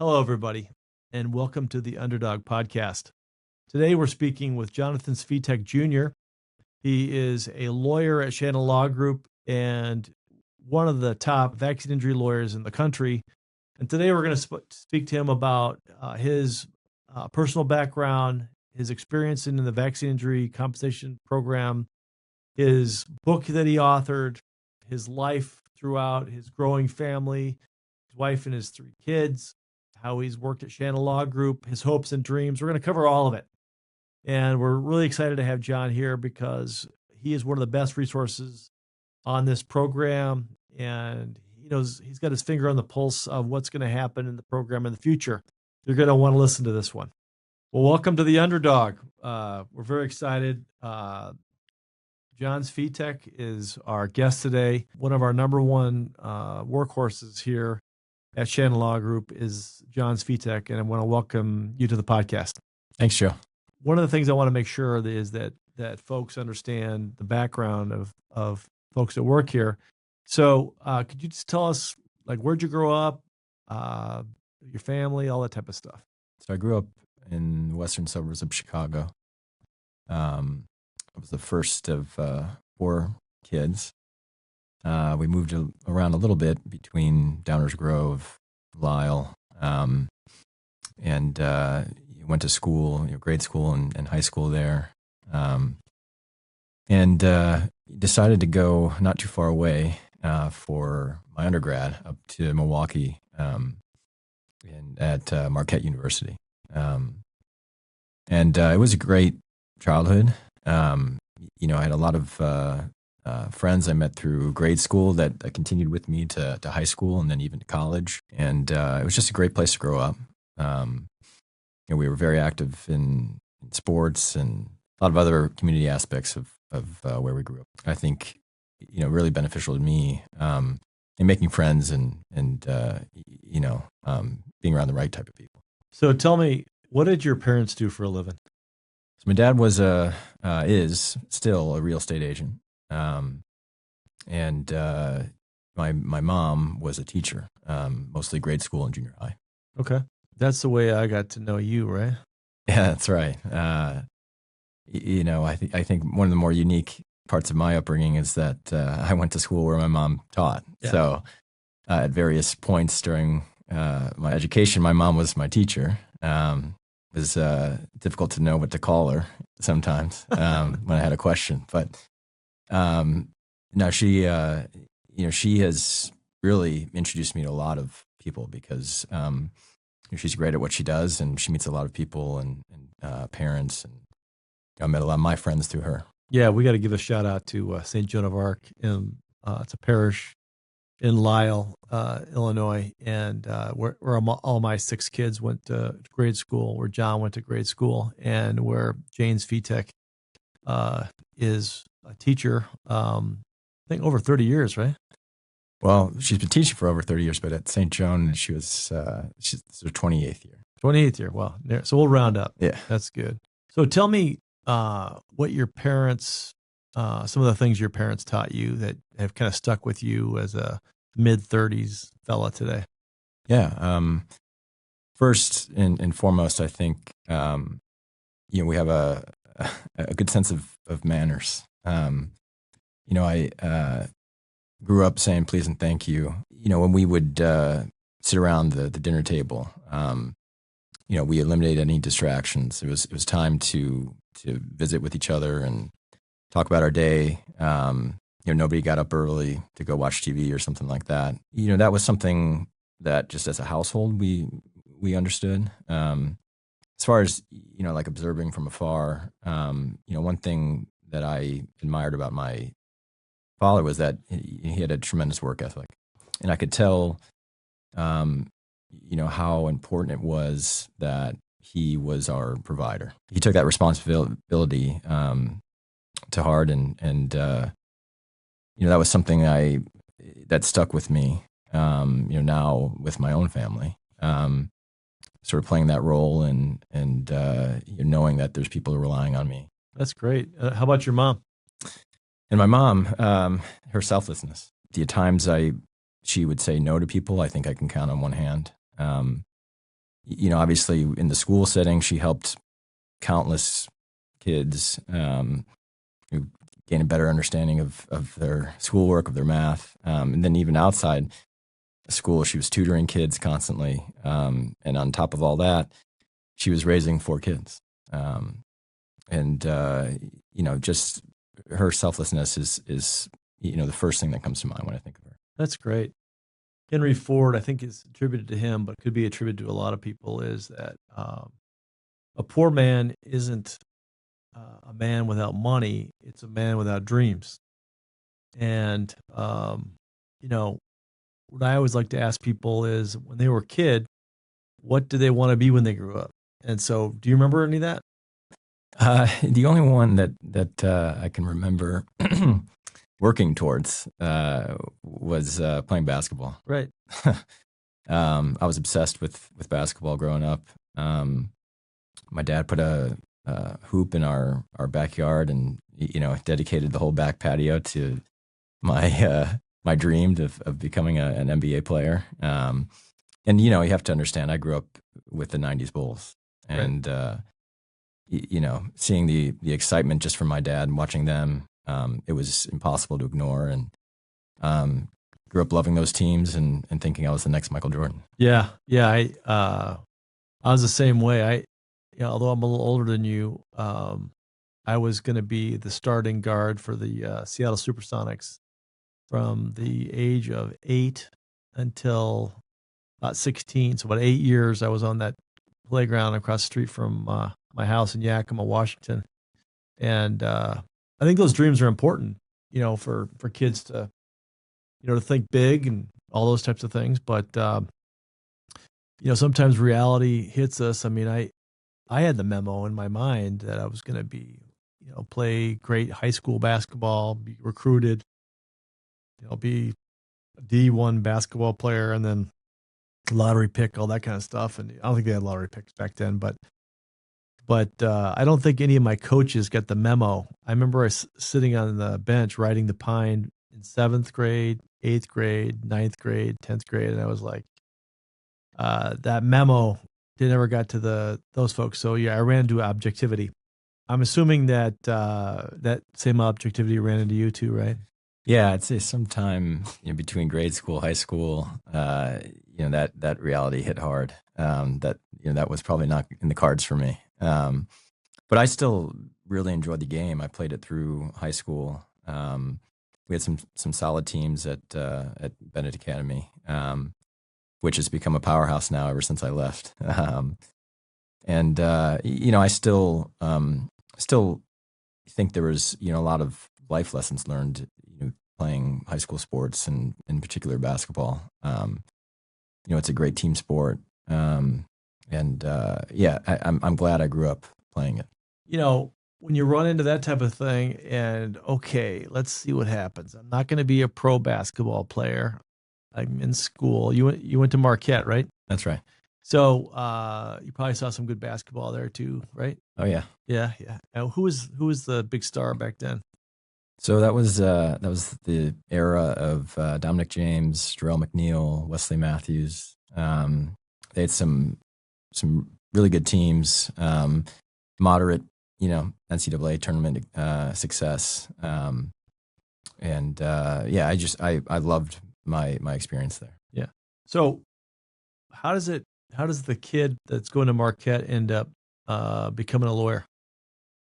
Hello, everybody, and welcome to the Underdog Podcast. Today, we're speaking with Jonathan Svitak Jr. He is a lawyer at Shannon Law Group and one of the top vaccine injury lawyers in the country. And today, we're going to speak to him about his personal background, his experience in the vaccine injury compensation program, his book that he authored, his life throughout, his growing family, his wife and his 3 kids, how he's worked at Shannon Law Group, his hopes and dreams. We're going to cover all of it. And we're really excited to have John here because he is one of the best resources on this program. And he's got his finger on the pulse of what's going to happen in the program in the future. You're going to want to listen to this one. Well, welcome to the Underdog. We're very excited. John Svitak is our guest today. One of our number one workhorses here at Shannon Law Group is John Svitak, and I want to welcome you to the podcast. Thanks, Joe. One of the things I want to make sure is that folks understand the background of folks that work here. So could you just tell us, where'd you grow up, your family, all that type of stuff? So I grew up in the western suburbs of Chicago. I was the first of 4 kids. We moved around a little bit between Downers Grove, Lisle, and went to school, grade school and high school there, and decided to go not too far away for my undergrad up to Milwaukee at Marquette University. And it was a great childhood. I had a lot of friends I met through grade school that continued with me to high school and then even to college. And it was just a great place to grow up. We were very active in sports and a lot of other community aspects of where we grew up. I think, really beneficial to me in making friends and being around the right type of people. So tell me, what did your parents do for a living? So my dad is still a real estate agent. And my mom was a teacher, mostly grade school and junior high. Okay. That's the way I got to know you, right? Yeah, that's right. I think one of the more unique parts of my upbringing is that I went to school where my mom taught. Yeah. So at various points during my education, my mom was my teacher. It was difficult to know what to call her sometimes when I had a question, but now she has really introduced me to a lot of people because she's great at what she does, and she meets a lot of people and parents, and I met a lot of my friends through her. Yeah, we got to give a shout out to St. Joan of Arc. It's a parish in Lisle, Illinois, and where all my 6 kids went to grade school, where John went to grade school, and where Jane Svitak is a teacher, I think over 30 years, right? Well, she's been teaching for over 30 years, but at St. Joan, she's her 28th year. 28th year. Well, so we'll round up. Yeah. That's good. So tell me what your parents, some of the things your parents taught you that have kind of stuck with you as a mid-30s fella today. Yeah. First and foremost, I think, we have a good sense of manners. I grew up saying please and thank you. When we would sit around the dinner table, we eliminated any distractions. It was time to visit with each other and talk about our day. Nobody got up early to go watch TV or something like that. That was something that just as a household we understood. As far as, observing from afar, one thing that I admired about my father was that he had a tremendous work ethic. And I could tell, how important it was that he was our provider. He took that responsibility to heart, and that was something that stuck with me, now with my own family. Sort of playing that role and knowing that there's people relying on me. That's great. How about your mom? And my mom, her selflessness. The times she would say no to people, I think I can count on one hand. Obviously in the school setting, she helped countless kids who gain a better understanding of their schoolwork, of their math. And then even outside school, she was tutoring kids constantly. And on top of all that, she was raising 4 kids. Just her selflessness is the first thing that comes to mind when I think of her. That's great. Henry Ford, I think, is attributed to him, but could be attributed to a lot of people, is that a poor man isn't a man without money. It's a man without dreams. And, what I always like to ask people is when they were a kid, what do they want to be when they grew up? And so do you remember any of that? The only one that I can remember working towards was playing basketball. Right. I was obsessed with basketball growing up. My dad put a hoop in our backyard, and dedicated the whole back patio to my dream of becoming an NBA player. And you have to understand, I grew up with the '90s Bulls, and seeing the excitement just from my dad and watching them, it was impossible to ignore. And grew up loving those teams and thinking I was the next Michael Jordan. Yeah. I was the same way. Although I'm a little older than you, I was going to be the starting guard for the Seattle Supersonics from the age of 8 until about 16. So about 8 years, I was on that playground across the street from my house in Yakima, Washington. And I think those dreams are important, for kids to, to think big and all those types of things. But, sometimes reality hits us. I mean, I had the memo in my mind that I was going to be, play great high school basketball, be recruited, be a D1 basketball player, and then lottery pick, all that kind of stuff. And I don't think they had lottery picks back then, but I don't think any of my coaches got the memo. I remember sitting on the bench riding the pine in 7th grade, 8th grade, 9th grade, 10th grade, and I was like, that memo never got to those folks. So yeah, I ran into objectivity. I'm assuming that that same objectivity ran into you too, right? Yeah, I'd say sometime between grade school, high school, that reality hit hard. That was probably not in the cards for me. But I still really enjoyed the game. I played it through high school. We had some solid teams at Bennett Academy, which has become a powerhouse now ever since I left. I still think there was a lot of life lessons learned playing high school sports, and in particular basketball. It's a great team sport. I'm glad I grew up playing it. When you run into that type of thing and, okay, let's see what happens. I'm not going to be a pro basketball player. I'm in school. You went to Marquette, right? That's right. So you probably saw some good basketball there too, right? Oh yeah. Yeah. Now, who was the big star back then? So that was the era of Dominic James, Jarrell McNeil, Wesley Matthews. They had some really good teams, moderate, NCAA tournament success, I loved my experience there. Yeah. So how does the kid that's going to Marquette end up becoming a lawyer?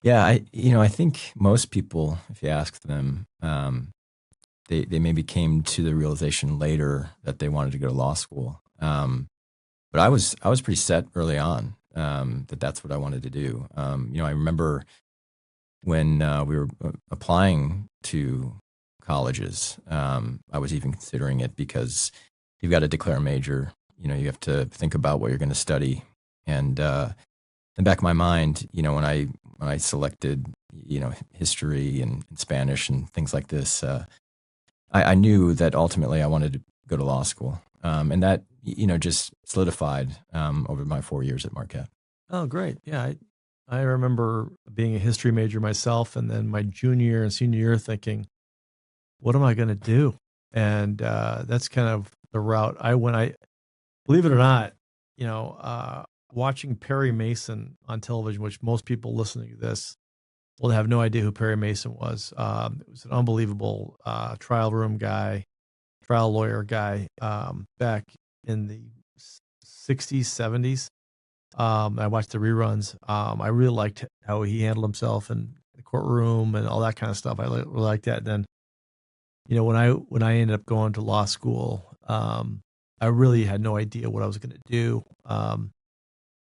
Yeah, I think most people, if you ask them, they maybe came to the realization later that they wanted to go to law school. But I was pretty set early on that's what I wanted to do. I remember when we were applying to colleges, I was even considering it because you've got to declare a major. You have to think about what you're going to study, and in the back of my mind, when I selected, history and Spanish and things like this, I knew that ultimately I wanted to go to law school. And that, just solidified over my 4 years at Marquette. Oh, great. Yeah. I remember being a history major myself, and then my junior and senior year thinking, what am I going to do? And that's kind of the route I went. Believe it or not, watching Perry Mason on television, which most people listening to this will have no idea who Perry Mason was. It was an unbelievable trial lawyer guy back in the 60s, 70s. I watched the reruns. I really liked how he handled himself in the courtroom and all that kind of stuff. I really liked that. And then, when I ended up going to law school, I really had no idea what I was going to do.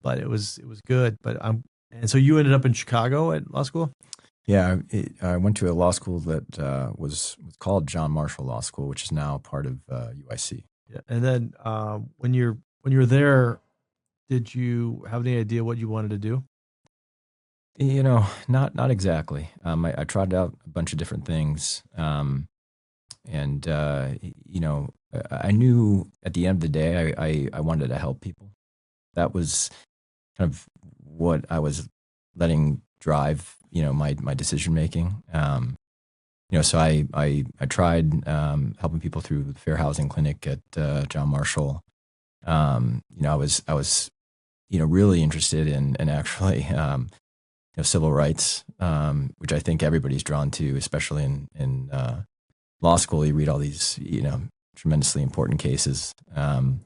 But it was good. And so you ended up in Chicago at law school? Yeah, I went to a law school that was called John Marshall Law School, which is now part of UIC. Yeah. And then when you were there, did you have any idea what you wanted to do? Not exactly. I tried out a bunch of different things, and I knew at the end of the day, I wanted to help people. That was kind of what I was letting drive, my decision making. So I tried helping people through the Fair Housing Clinic at John Marshall. I was really interested in actually civil rights, which I think everybody's drawn to, especially in law school. You read all these tremendously important cases, and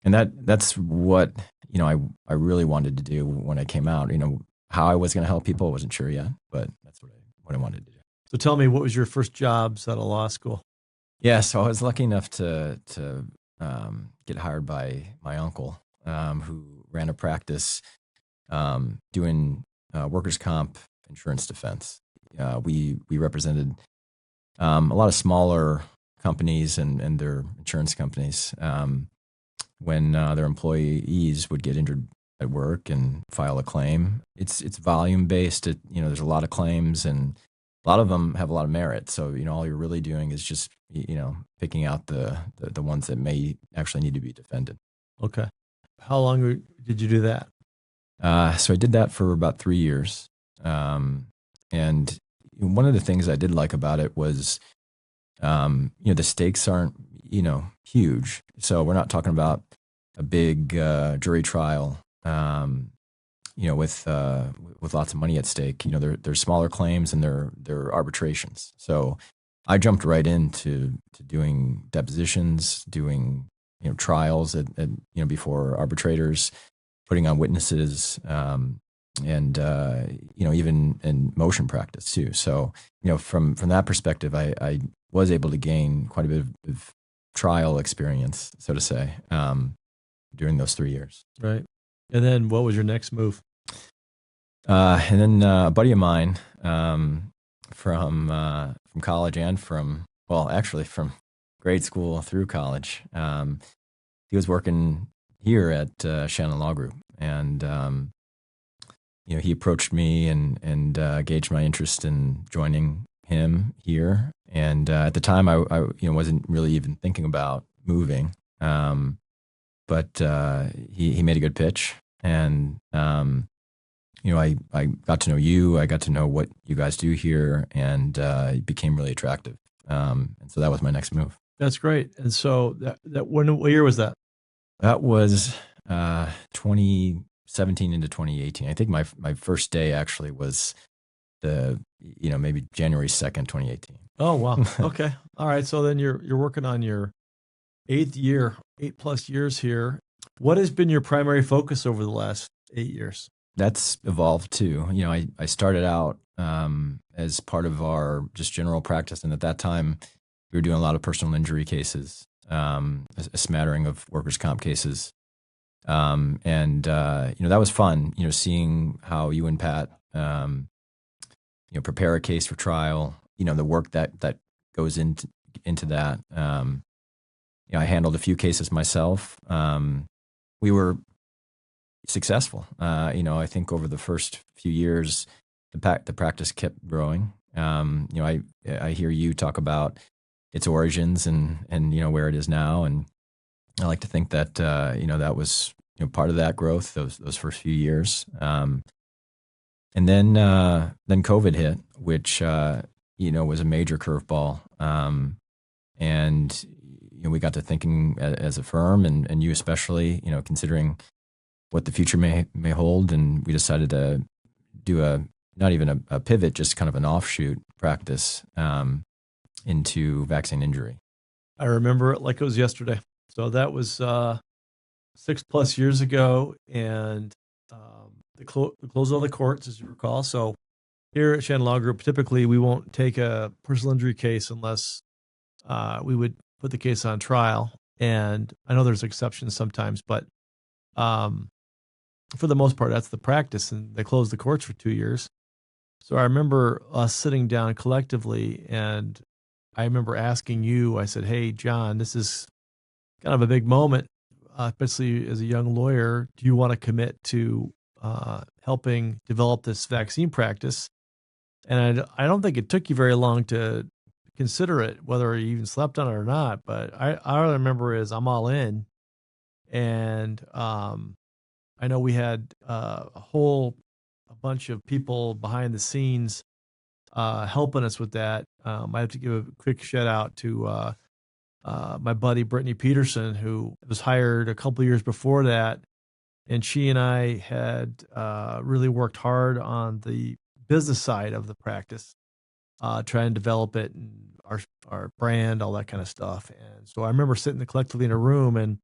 that's what I really wanted to do when I came out. How I was going to help people, I wasn't sure yet, but that's what I wanted to do. So tell me, what was your first jobs out of law school? Yeah, so I was lucky enough to get hired by my uncle, who ran a practice doing workers' comp insurance defense. We represented a lot of smaller companies and their insurance companies when their employees would get injured at work and file a claim. It's volume based. There's a lot of claims, and a lot of them have a lot of merit. So all you're really doing is just picking out the ones that may actually need to be defended. Okay. How long did you do that? So I did that for about 3 years. And one of the things I did like about it was, the stakes aren't, huge. So we're not talking about a big jury trial, with lots of money at stake. There's smaller claims and they're arbitrations. So I jumped right into doing depositions, doing trials at before arbitrators, putting on witnesses, and even in motion practice too. So from that perspective, I was able to gain quite a bit of trial experience, so to say, during those 3 years. Right. And then what was your next move? And then a buddy of mine from college and from grade school through college, he was working here at Shannon Law Group, and he approached me and gauged my interest in joining him here. And at the time, I wasn't really even thinking about moving, but he made a good pitch, and I got to know you. I got to know what you guys do here, and it became really attractive. And so that was my next move. That's great. And so what year was that? That was 2017 into 2018. I think my first day actually was maybe January 2nd, 2018. Oh, wow. Okay. All right. So then you're working on your 8+ years here. What has been your primary focus over the last 8 years? That's evolved too. I started out as part of our just general practice. And at that time, we were doing a lot of personal injury cases, a smattering of workers' comp cases. And that was fun, seeing how you and Pat, prepare a case for trial, the work that goes into that. I handled a few cases myself. We were successful. I think over the first few years, the practice kept growing. I hear you talk about its origins and where it is now, and I like to think that that was part of that growth those first few years. And then COVID hit, which was a major curveball. And we got to thinking as a firm, and you especially, considering what the future may hold, and we decided to do not even a pivot, just kind of an offshoot practice into vaccine injury. I remember it like it was yesterday. So that was 6+ years ago, and the close of the courts, as you recall. So here at Shannon Law Group, typically we won't take a personal injury case unless we would put the case on trial. And I know there's exceptions sometimes, but for the most part, that's the practice. And they closed the courts for 2 years. So I remember us sitting down collectively, and I remember asking you, I said, hey, John, this is kind of a big moment, especially as a young lawyer. Do you want to commit to helping develop this vaccine practice? And I don't think it took you very long to consider it, whether you even slept on it or not. But I remember is I'm all in. And I know we had a bunch of people behind the scenes helping us with that. I have to give a quick shout out to my buddy Brittany Peterson, who was hired a couple of years before that, and she and I had really worked hard on the business side of the practice, trying to develop it and our brand, all that kind of stuff. And so I remember sitting collectively in a room, and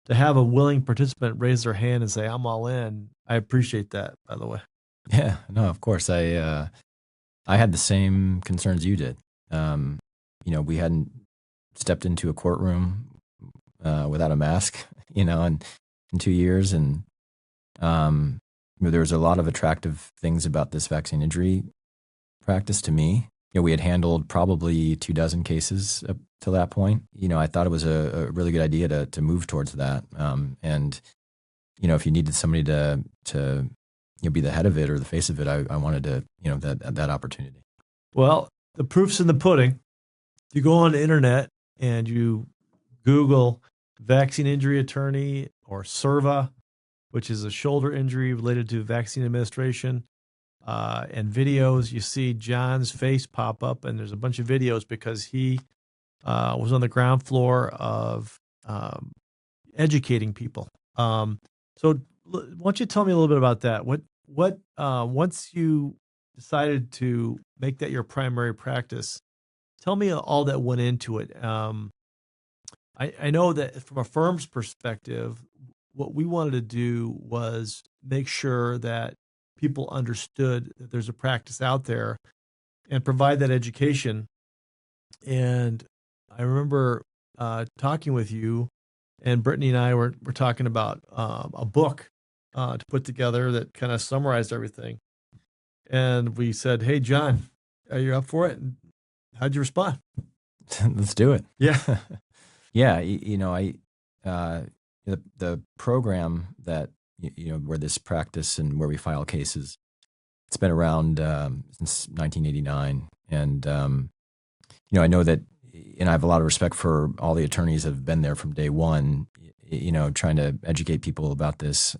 to have a willing participant raise their hand and say, "I'm all in," I appreciate that, by the way. Yeah, no, of course. I had the same concerns you did. We hadn't stepped into a courtroom without a mask, in 2 years. And there was a lot of attractive things about this vaccine injury practice to me. We had handled probably 24 cases up till that point. I thought it was a really good idea to move towards that. And if you needed somebody to be the head of it or the face of it, I wanted to, that opportunity. Well, the proof's in the pudding. If you go on the internet and you Google vaccine injury attorney or SERVA, which is a shoulder injury related to vaccine administration, and videos, you see John's face pop up, and there's a bunch of videos because he was on the ground floor of educating people. So why don't you tell me a little bit about that? What once you decided to make that your primary practice, tell me all that went into it. I know that from a firm's perspective, what we wanted to do was make sure that people understood that there's a practice out there and provide that education. And I remember talking with you, and Brittany and I were talking about a book to put together that kind of summarized everything. And we said, "Hey, John, are you up for it?" And how'd you respond? Let's do it. Yeah. Yeah. The program that, where this practice and where we file cases, it's been around since 1989. And, I know that, and I have a lot of respect for all the attorneys that have been there from day one, trying to educate people about this.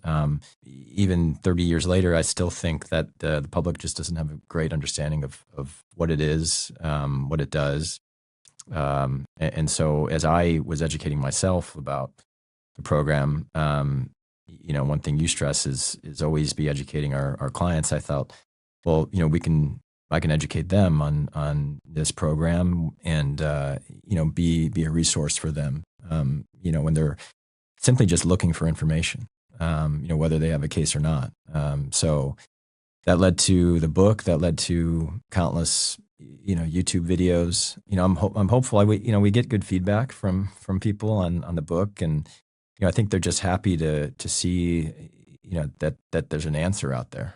Even 30 years later, I still think that the public just doesn't have a great understanding of what it is, what it does. And so as I was educating myself about the program, one thing you stress is always be educating our clients. I thought, well, I can educate them on this program and, be a resource for them, when they're simply just looking for information, whether they have a case or not. So that led to the book, that led to countless, YouTube videos. I'm hopeful. We get good feedback from people on the book, and I think they're just happy to see, that there's an answer out there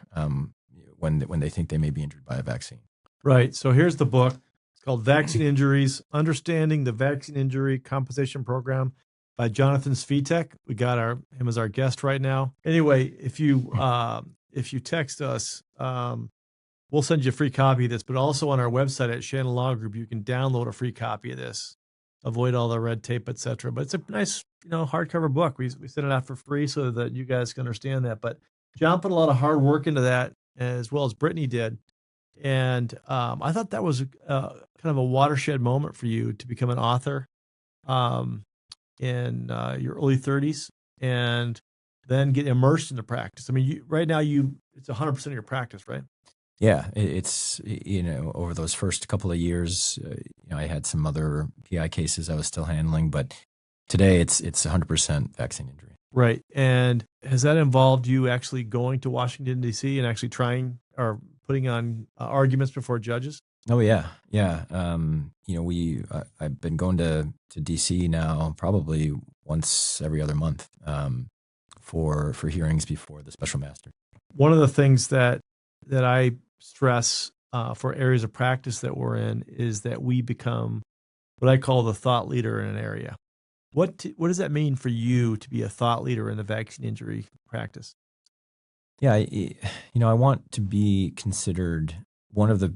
when they think they may be injured by a vaccine. Right. So here's the book. It's called Vaccine Injuries: Understanding the Vaccine Injury Compensation Program by Jonathan Svitak. We got him as our guest right now. Anyway, if you text us, we'll send you a free copy of this, but also on our website at Shannon Law Group, you can download a free copy of this, avoid all the red tape, etc. But it's a nice, hardcover book. We sent it out for free so that you guys can understand that. But John put a lot of hard work into that, as well as Brittany did. And I thought that was kind of a watershed moment for you to become an author. in your early 30s and then get immersed into practice. I mean, right now it's 100% of your practice, right? Yeah, it's, over those first couple of years, I had some other PI cases I was still handling, but today it's 100% vaccine injury. Right. And has that involved you actually going to Washington, D.C. and actually trying or putting on arguments before judges? Oh yeah, yeah. I've been going to DC now probably once every other month for hearings before the special master. One of the things that I stress for areas of practice that we're in is that we become what I call the thought leader in an area. What does that mean for you to be a thought leader in the vaccine injury practice? Yeah, I want to be considered one of the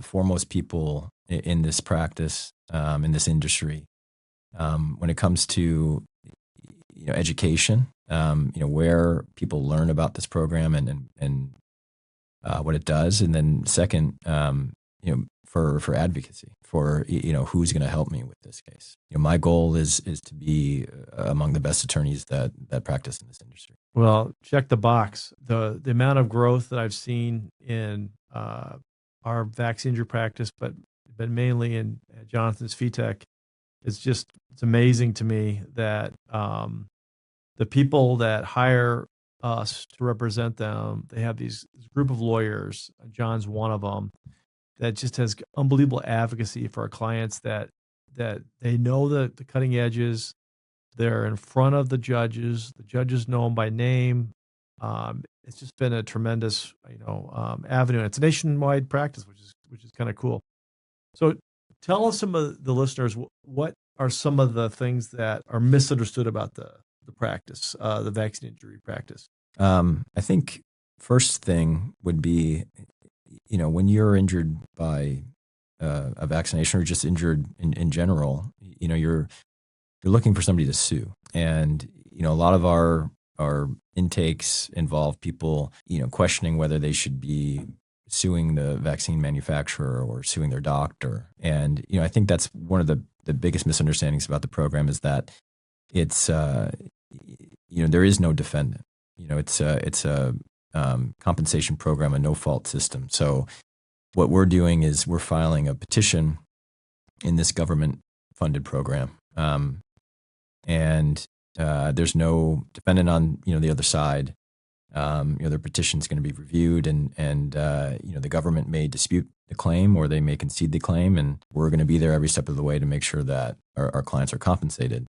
foremost people in this practice, in this industry, when it comes to education, where people learn about this program and what it does, and then second, for advocacy, for who's going to help me with this case. My goal is to be among the best attorneys that practice in this industry. Well, check the box. The amount of growth that I've seen in our vaccine injury practice, but mainly in Jonathan Svitak, it's amazing to me that the people that hire us to represent them, they have this group of lawyers. John's one of them that just has unbelievable advocacy for our clients. That they know the cutting edges. They're in front of the judges. The judges know them by name. It's just been a tremendous, avenue. And it's a nationwide practice, which is kind of cool. So, tell us, some of the listeners, what are some of the things that are misunderstood about the practice, the vaccine injury practice? I think first thing would be, when you're injured by a vaccination or just injured in general, you're looking for somebody to sue. And, a lot of our intakes involve people, questioning whether they should be suing the vaccine manufacturer or suing their doctor. And, I think that's one of the biggest misunderstandings about the program is that it's, there is no defendant. It's a compensation program, a no-fault system. So what we're doing is we're filing a petition in this government-funded program. And there's no defendant on the other side. Their petition is going to be reviewed, and the government may dispute the claim or they may concede the claim, and we're going to be there every step of the way to make sure that our clients are compensated.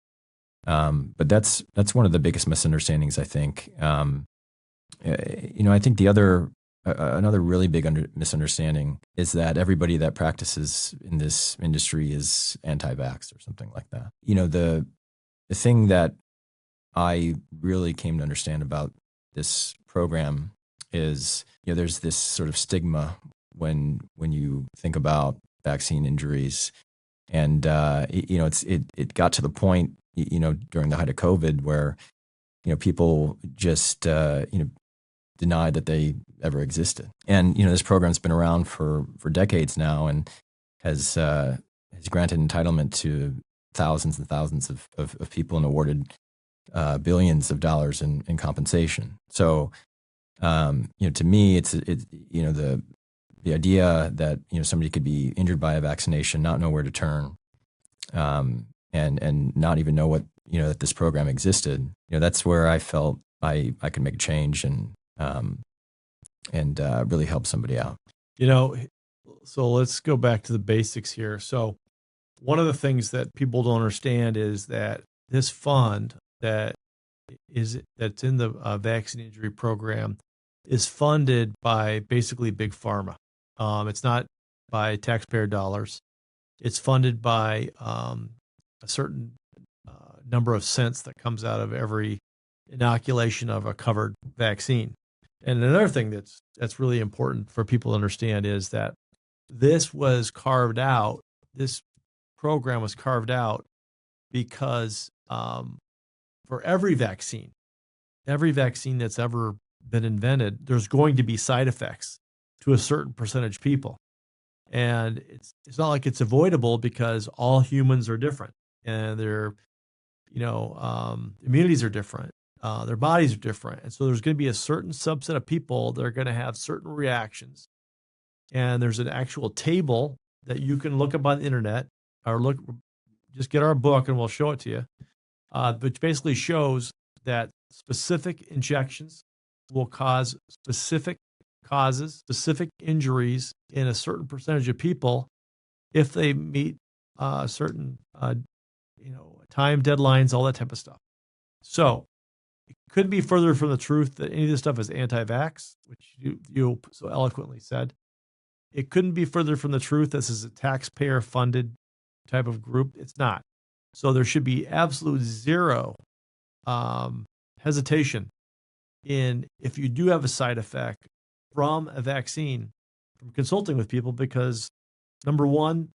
But that's one of the biggest misunderstandings, I think. I think the other another really big misunderstanding is that everybody that practices in this industry is anti-vax or something like that. The thing that I really came to understand about this program is, there's this sort of stigma when you think about vaccine injuries, and it got to the point, during the height of COVID where, people just denied that they ever existed. And this program's been around for decades now and has granted entitlement to thousands and thousands of people and awarded billions of dollars in compensation. So, to me, it's the idea that somebody could be injured by a vaccination, not know where to turn, and not even know what that this program existed. That's where I felt I could make a change and really help somebody out. So let's go back to the basics here. So one of the things that people don't understand is that this fund that's in the vaccine injury program is funded by basically big pharma. It's not by taxpayer dollars. It's funded by a certain number of cents that comes out of every inoculation of a covered vaccine. And another thing that's really important for people to understand is that this program was carved out because for every vaccine that's ever been invented, there's going to be side effects to a certain percentage of people. And it's not like it's avoidable because all humans are different and immunities are different. Their bodies are different. And so there's going to be a certain subset of people that are going to have certain reactions. And there's an actual table that you can look up on the internet or just get our book and we'll show it to you, which basically shows that specific injections will cause specific causes, specific injuries in a certain percentage of people if they meet certain, time deadlines, all that type of stuff. So it couldn't be further from the truth that any of this stuff is anti-vax, which you so eloquently said. It couldn't be further from the truth this is a taxpayer-funded type of group. It's not. So there should be absolute zero hesitation in if you do have a side effect from a vaccine, from consulting with people, because number one,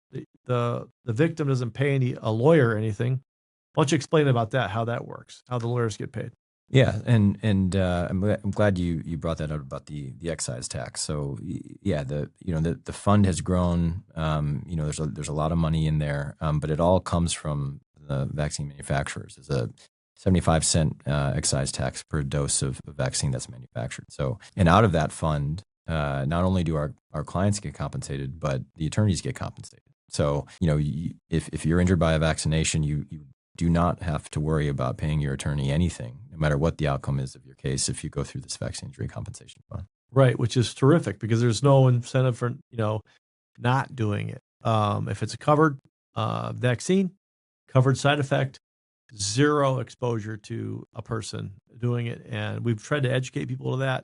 the victim doesn't pay a lawyer or anything. Why don't you explain about that, how that works, how the lawyers get paid? Yeah, and I'm glad you brought that out about the excise tax. So yeah, the fund has grown. There's a lot of money in there, but it all comes from the vaccine manufacturers. There's a 75-cent excise tax per dose of vaccine that's manufactured. So, and out of that fund, not only do our clients get compensated, but the attorneys get compensated. So, if you're injured by a vaccination, you do not have to worry about paying your attorney anything, no matter what the outcome is of your case, if you go through this vaccine injury compensation fund. Right, which is terrific because there's no incentive for not doing it. If it's a covered vaccine, covered side effect, zero exposure to a person doing it, and we've tried to educate people to that.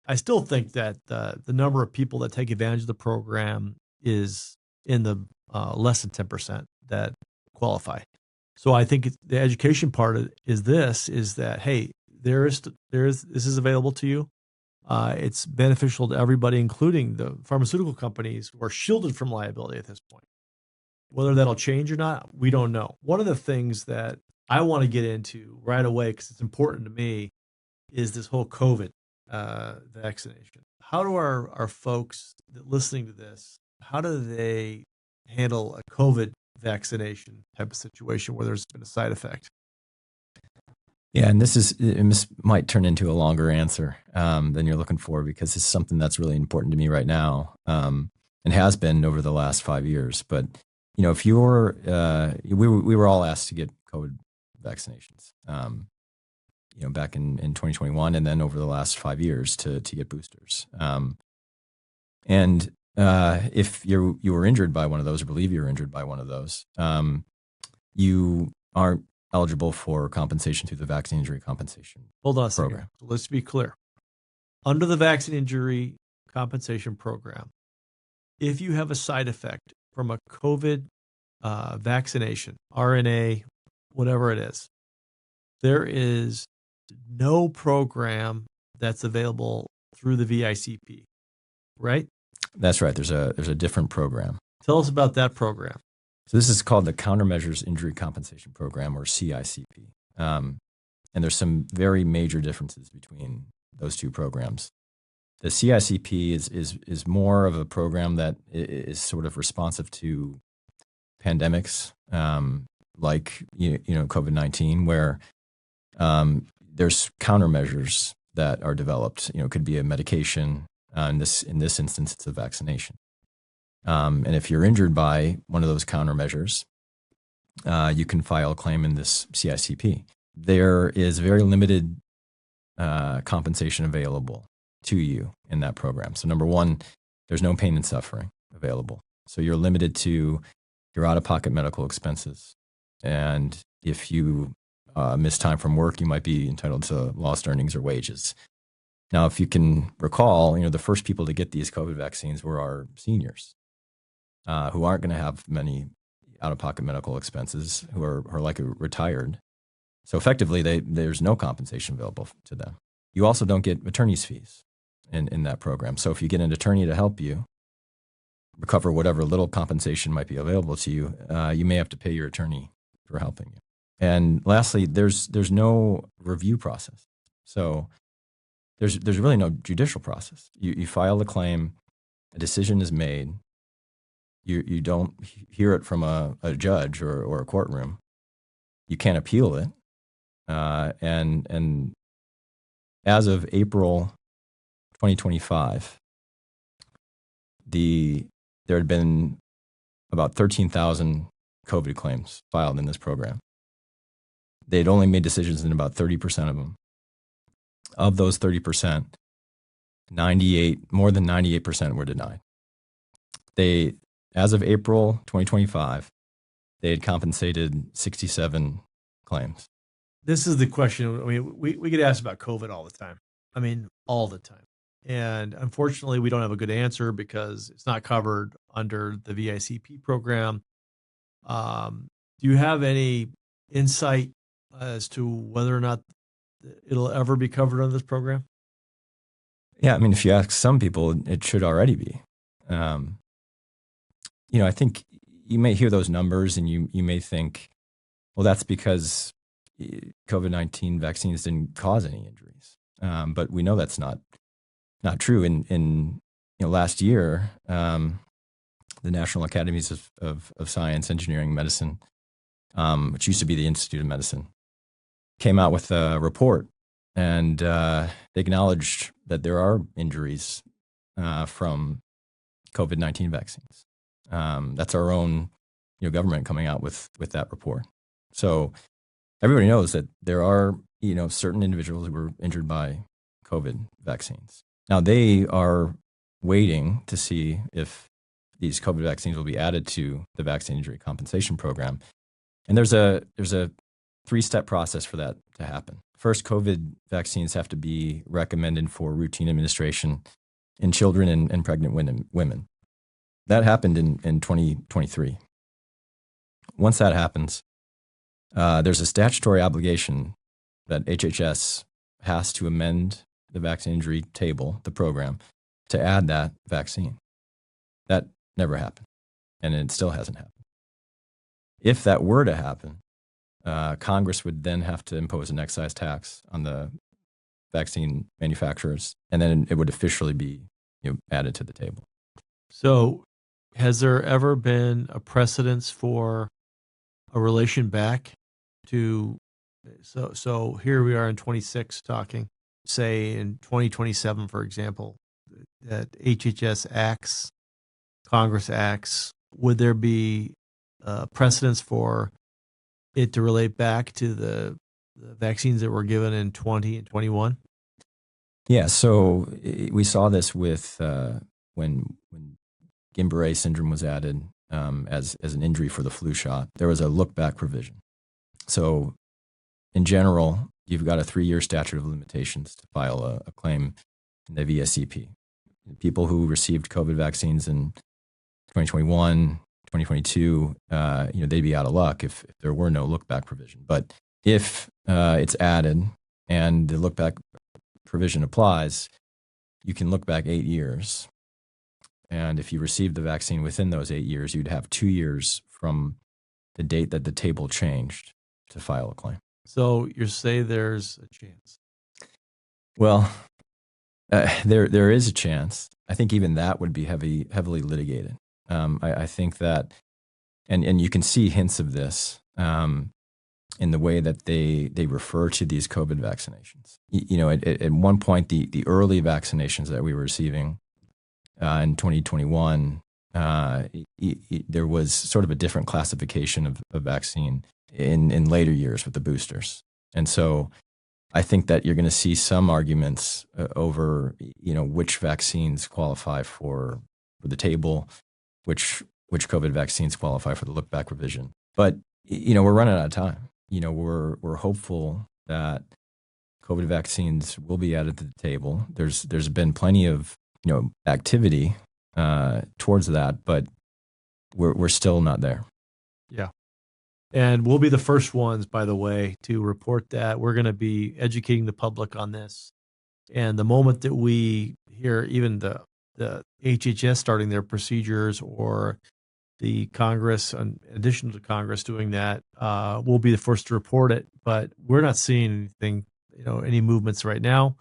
I still think that the number of people that take advantage of the program is in the less than 10% that qualify. So I think the education part is that, hey, this is available to you. It's beneficial to everybody, including the pharmaceutical companies who are shielded from liability at this point. Whether that'll change or not, we don't know. One of the things that I want to get into right away, because it's important to me, is this whole COVID vaccination. How do our folks that listening to this, how do they handle a COVID vaccination type of situation where there's been a side effect? Yeah, and this might turn into a longer answer than you're looking for, because it's something that's really important to me right now, and has been over the last 5 years. But if you're, we were all asked to get COVID vaccinations, back in 2021, and then over the last 5 years to get boosters. If you were injured by one of those, or believe you were injured by one of those, you aren't eligible for compensation through the vaccine injury compensation Hold on a second. program. Let's be clear. Under the vaccine injury compensation program, if you have a side effect from a COVID vaccination, RNA, whatever it is, there is no program that's available through the VICP, right? That's right. There's a different program. Tell us about that program. So this is called the Countermeasures Injury Compensation Program, or CICP. And there's some very major differences between those two programs. The CICP is more of a program that is sort of responsive to pandemics, like COVID-19, where there's countermeasures that are developed. It could be a medication. In this instance, it's a vaccination. And if you're injured by one of those countermeasures, you can file a claim in this CICP. There is very limited compensation available to you in that program. So number one, there's no pain and suffering available. So you're limited to your out-of-pocket medical expenses. And if you miss time from work, you might be entitled to lost earnings or wages. Now, if you can recall, the first people to get these COVID vaccines were our seniors, who aren't going to have many out-of-pocket medical expenses, who are like retired. So effectively, there's no compensation available to them. You also don't get attorney's fees in that program. So if you get an attorney to help you recover whatever little compensation might be available to you, you may have to pay your attorney for helping you. And lastly, there's no review process. So there's really no judicial process. You file the claim, a decision is made. You don't hear it from a judge or a courtroom. You can't appeal it. And as of April 2025, there had been about 13,000 COVID claims filed in this program. They'd only made decisions in about 30% of them. Of those 30%, more than 98% were denied. As of April 2025, they had compensated 67 claims. This is the question. I mean, we get asked about COVID all the time. I mean, all the time. And unfortunately, we don't have a good answer because it's not covered under the VICP program. Do you have any insight as to whether or not it'll ever be covered under this program? Yeah, I mean, if you ask some people, it should already be. I think you may hear those numbers and you may think, well, that's because COVID-19 vaccines didn't cause any injuries. But we know that's not true. In last year, the National Academies of Science, Engineering, Medicine, which used to be the Institute of Medicine, came out with a report, and they acknowledged that there are injuries from COVID-19 vaccines. That's our own government coming out with that report. So everybody knows that there are certain individuals who were injured by COVID vaccines. Now they are waiting to see if these COVID vaccines will be added to the vaccine injury compensation program. And there's a 3-step process for that to happen. First, COVID vaccines have to be recommended for routine administration in children and pregnant women. That happened in 2023. Once that happens, there's a statutory obligation that HHS has to amend the vaccine injury table, the program, to add that vaccine. That never happened, and it still hasn't happened. If that were to happen, Congress would then have to impose an excise tax on the vaccine manufacturers, and then it would officially be added to the table. So has there ever been a precedence for a relation back to, so here we are in 26 talking, say in 2027, for example, that HHS acts, Congress acts, would there be precedence for it to relate back to the vaccines that were given in 20 and 21? Yeah, so we saw this with when Guillain-Barré syndrome was added as an injury for the flu shot. There was a look-back provision. So in general, you've got a 3-year statute of limitations to file a claim in the VICP. People who received COVID vaccines in 2021, 2022, they'd be out of luck if there were no look-back provision. But if it's added and the look-back provision applies, you can look back 8 years. And if you received the vaccine within those 8 years, you'd have 2 years from the date that the table changed to file a claim. So you say there's a chance? Well, there is a chance. I think even that would be heavily litigated. I think that, and you can see hints of this in the way that they refer to these COVID vaccinations. At one point, the early vaccinations that we were receiving in 2021, there was sort of a different classification of vaccine in later years with the boosters. And so I think that you're going to see some arguments over, which vaccines qualify for the table, which COVID vaccines qualify for the look-back revision. But, we're running out of time. We're hopeful that COVID vaccines will be added to the table. There's been plenty of, activity towards that, but we're still not there. Yeah. And we'll be the first ones, by the way, to report that. We're going to be educating the public on this. And the moment that we hear even the HHS starting their procedures or the Congress, in addition to Congress doing that, we'll be the first to report it. But we're not seeing anything, any movements right now.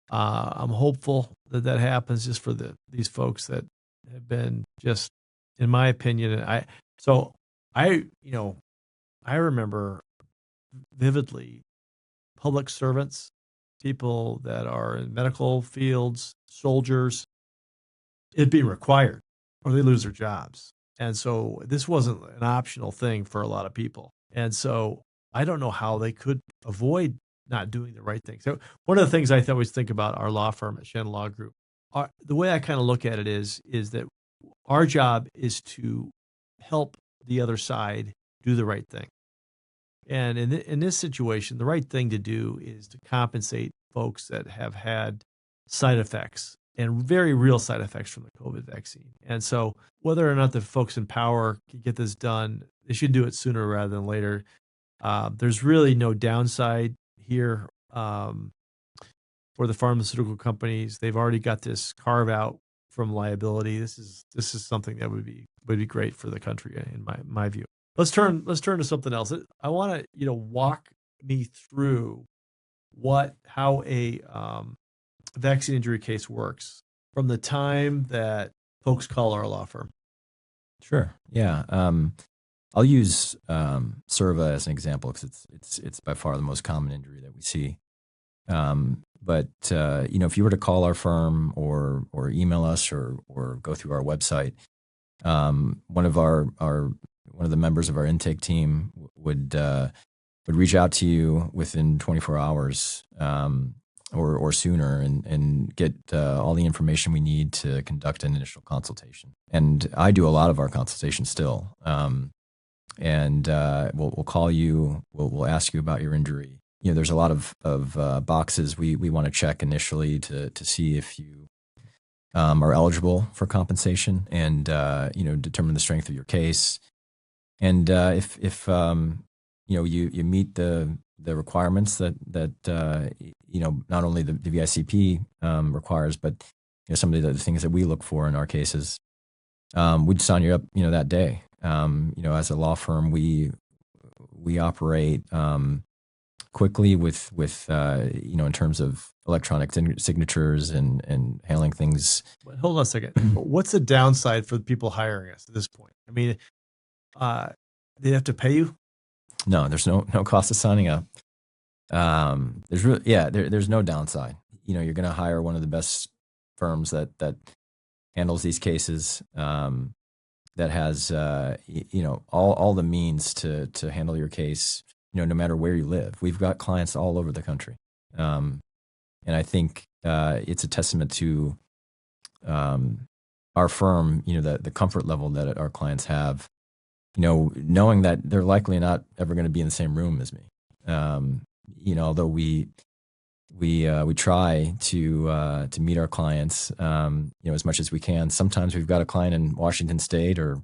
I'm hopeful that happens just for these folks that have been just, in my opinion, I remember vividly public servants, people that are in medical fields, soldiers. It'd be required or they lose their jobs. And so this wasn't an optional thing for a lot of people. And so I don't know how they could avoid not doing the right thing. So one of the things I always think about our law firm at Shannon Law Group, the way I kind of look at it is that our job is to help the other side do the right thing. And in this situation, the right thing to do is to compensate folks that have had side effects and very real side effects from the COVID vaccine. And so whether or not the folks in power can get this done, they should do it sooner rather than later. There's really no downside here for the pharmaceutical companies. They've already got this carve out from liability. This is something that would be great for the country in my view. Let's turn to something else. I want to walk me through how a vaccine injury case works from the time that folks call our law firm. Sure. Yeah. I'll use CERVA as an example because it's by far the most common injury that we see. But if you were to call our firm or email us or go through our website, one of the members of our intake team would reach out to you within 24 hours or sooner and get all the information we need to conduct an initial consultation. And I do a lot of our consultations still. And we'll call you. We'll ask you about your injury. There's a lot of boxes we want to check initially to see if you are eligible for compensation and determine the strength of your case. And if you meet the requirements that not only the VICP requires, but some of the things that we look for in our cases, we'd sign you up that day. As a law firm, we operate quickly with in terms of electronic signatures and handling things. Hold on a second. What's the downside for the people hiring us at this point? I mean, they have to pay you? No, there's no cost of signing up. There's no downside. You're going to hire one of the best firms that handles these cases, that has all the means to handle your case, no matter where you live. We've got clients all over the country, and I think it's a testament to our firm, the comfort level that our clients have, knowing that they're likely not ever going to be in the same room as me. Although we try to meet our clients, as much as we can. Sometimes we've got a client in Washington State or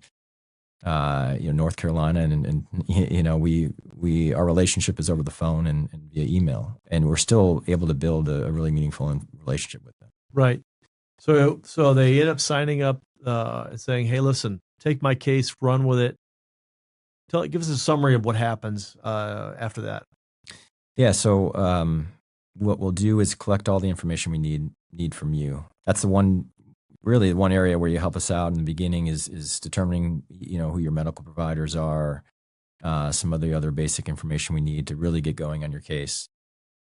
North Carolina, and our relationship is over the phone and via email, and we're still able to build a really meaningful relationship with them. Right. So they end up signing up and saying, "Hey, listen, take my case, run with it." Give us a summary of what happens after that. Yeah. So what we'll do is collect all the information we need from you. That's the one area where you help us out in the beginning is determining who your medical providers are, some of the other basic information we need to really get going on your case.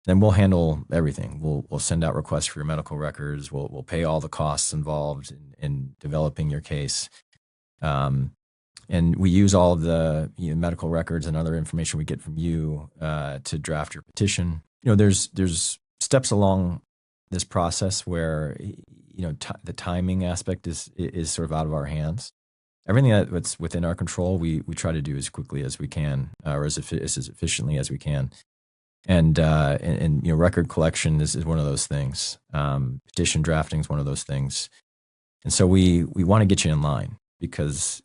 Then we'll handle everything. We'll send out requests for your medical records. We'll pay all the costs involved in developing your case. And we use all of the medical records and other information we get from you to draft your petition. There's steps along this process where the timing aspect is sort of out of our hands. Everything that's within our control, we try to do as quickly as we can, or as efficiently as we can. And record collection is one of those things. Petition drafting is one of those things. And so we want to get you in line because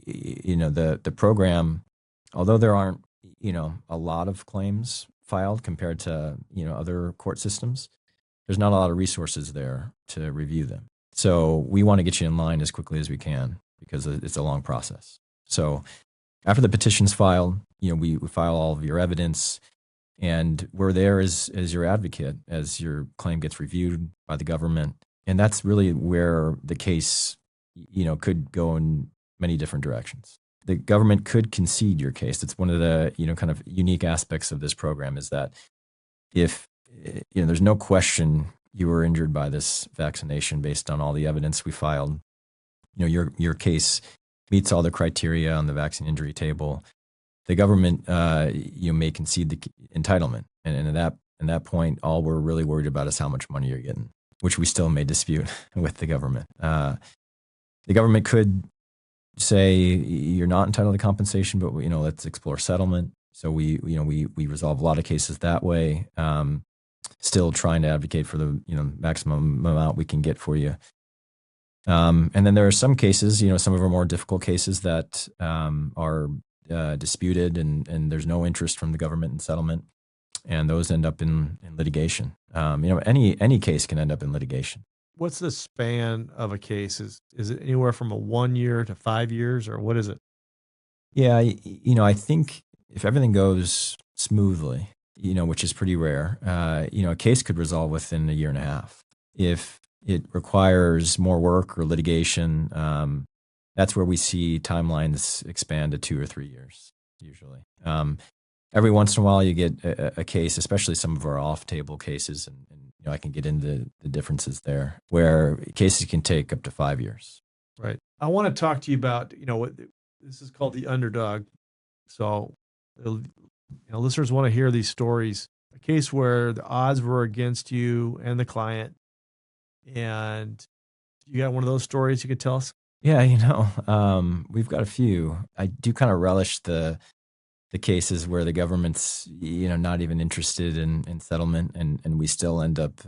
the program, although there aren't a lot of claims filed compared to other court systems, there's not a lot of resources there to review them. So we want to get you in line as quickly as we can because it's a long process. So after the petition's filed, we file all of your evidence, and we're there as your advocate as your claim gets reviewed by the government. And that's really where the case could go in many different directions. the government could concede your case. It's one of the, kind of unique aspects of this program is that if, there's no question you were injured by this vaccination based on all the evidence we filed, your case meets all the criteria on the vaccine injury table, the government, may concede the entitlement. And at that point, all we're really worried about is how much money you're getting, which we still may dispute with the government. The government could say you're not entitled to compensation, but let's explore settlement. So we resolve a lot of cases that way. Still trying to advocate for the maximum amount we can get for you. And then there are some cases, some of our more difficult cases that are disputed, and there's no interest from the government in settlement, and those end up in litigation. Any case can end up in litigation. What's the span of a case? Is it anywhere from 1 year to 5 years, or what is it? Yeah, I think if everything goes smoothly, which is pretty rare, a case could resolve within 1.5 years. If it requires more work or litigation, that's where we see timelines expand to 2 or 3 years, usually. Every once in a while you get a case, especially some of our off-table cases, and I can get into the differences there, where cases can take up to 5 years. Right. I want to talk to you about, what this is called the Underdog. So, listeners want to hear these stories. A case where the odds were against you and the client, and you got one of those stories you could tell us? Yeah, we've got a few. I do kind of relish the cases where the government's, not even interested in settlement, and we still end up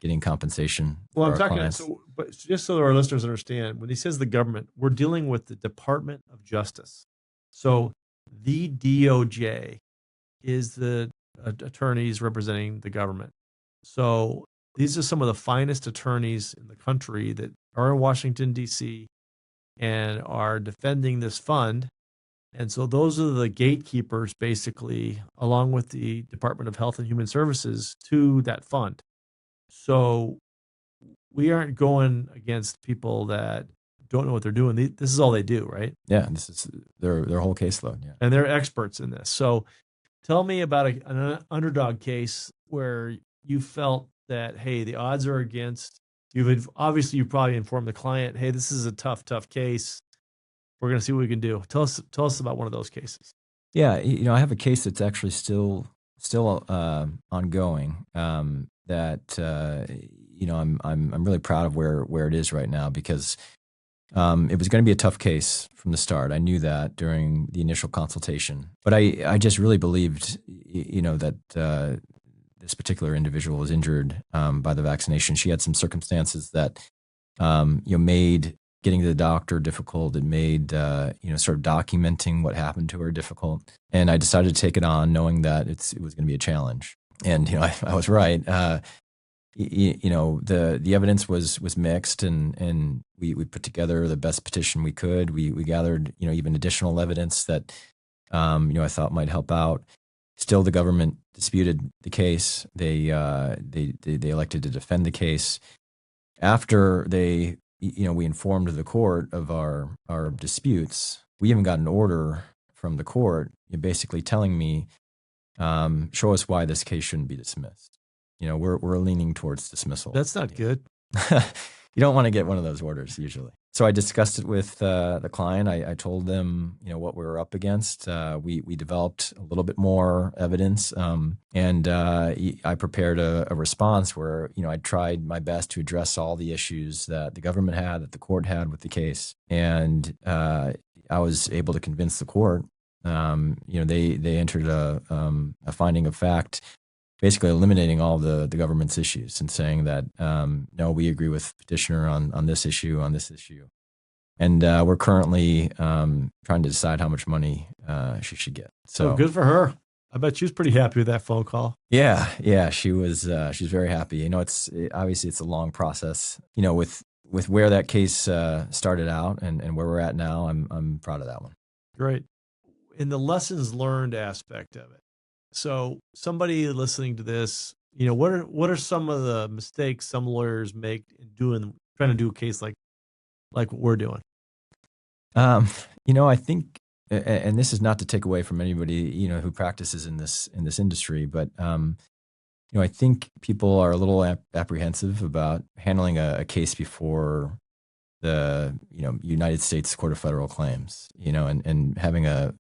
getting compensation. Well, I'm talking, but just so our listeners understand, when he says the government, we're dealing with the Department of Justice. So the DOJ is the attorneys representing the government. So these are some of the finest attorneys in the country that are in Washington, D.C., and are defending this fund. And so those are the gatekeepers, basically, along with the Department of Health and Human Services, to that fund. So we aren't going against people that don't know what they're doing. This is all they do, right? Yeah, this is their whole caseload. Yeah, and they're experts in this. So tell me about an underdog case where you felt that, hey, the odds are against you. You probably informed the client, hey, this is a tough case. We're going to see what we can do. Tell us about one of those cases. Yeah, I have a case that's actually still ongoing. That I'm really proud of where it is right now, because it was going to be a tough case from the start. I knew that during the initial consultation, but I just really believed that this particular individual was injured by the vaccination. She had some circumstances that made getting to the doctor difficult. It made, sort of documenting what happened to her difficult. And I decided to take it on knowing that it was going to be a challenge. And, I was right. The evidence was mixed, and we put together the best petition we could. We gathered, even additional evidence that, I thought might help out. Still, the government disputed the case. They elected to defend the case. After we informed the court of our disputes. We even got an order from the court basically telling me, show us why this case shouldn't be dismissed. We're leaning towards dismissal. That's not good. You don't want to get one of those orders usually. So I discussed it with the client. I told them, what we were up against. We developed a little bit more evidence, and I prepared a response where, I tried my best to address all the issues that the government had, that the court had with the case, and I was able to convince the court. They entered a finding of fact, basically eliminating all the government's issues and saying that, no, we agree with petitioner on this issue, And we're currently trying to decide how much money she should get. So good for her. I bet she was pretty happy with that phone call. Yeah, she was very happy. Obviously it's a long process, with where that case started out and where we're at now. I'm proud of that one. Great. In the lessons learned aspect of it. So somebody listening to this, what are some of the mistakes some lawyers make in trying to do a case like what we're doing? I think and this is not to take away from anybody, who practices in this industry, but I think people are a little apprehensive about handling a case before the United States Court of Federal Claims, and having a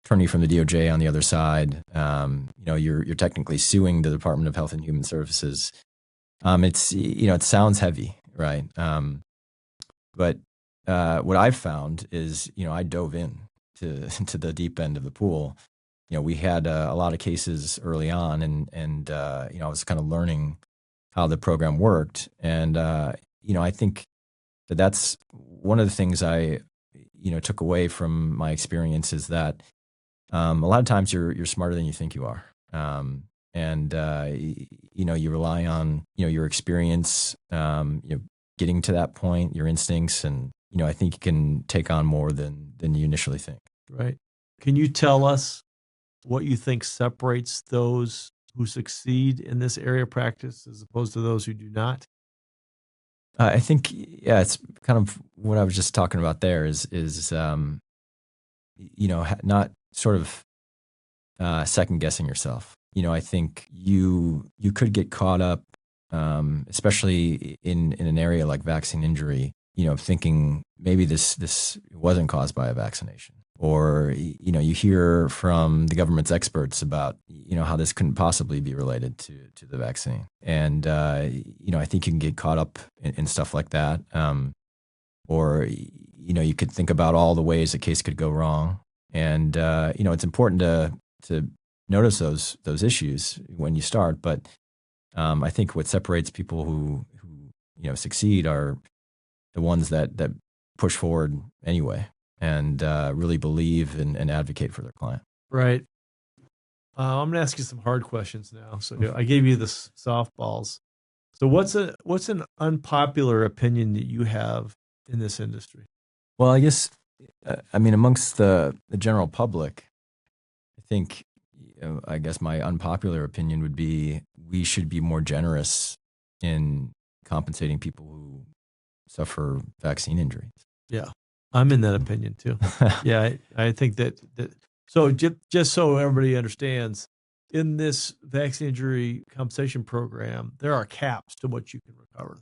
attorney from the DOJ on the other side. You're technically suing the Department of Health and Human Services. It sounds heavy, right? But what I've found is, I dove in to the deep end of the pool. We had a lot of cases early on, and I was kind of learning how the program worked, and I think that's one of the things I took away from my experience is that a lot of times you're smarter than you think you are, and you rely on your experience, getting to that point, your instincts, and I think you can take on more than you initially think. Right. Can you tell us what you think separates those who succeed in this area of practice as opposed to those who do not? I think, it's kind of what I was just talking about there is not sort of second guessing yourself. I think you could get caught up, especially in an area like vaccine injury, thinking maybe this wasn't caused by a vaccination. Or, you hear from the government's experts about, how this couldn't possibly be related to the vaccine. And, I think you can get caught up in stuff like that. Or, you could think about all the ways a case could go wrong. And, it's important to notice those issues when you start. But I think what separates people who succeed are the ones that push forward anyway, and really believe and advocate for their client. Right. I'm going to ask you some hard questions now. So I gave you the softballs. So what's an unpopular opinion that you have in this industry? Well, I guess, amongst the general public, I think, I guess my unpopular opinion would be we should be more generous in compensating people who suffer vaccine injuries. Yeah. I'm in that opinion too. Yeah, I think that. So just so everybody understands, in this vaccine injury compensation program, there are caps to what you can recover.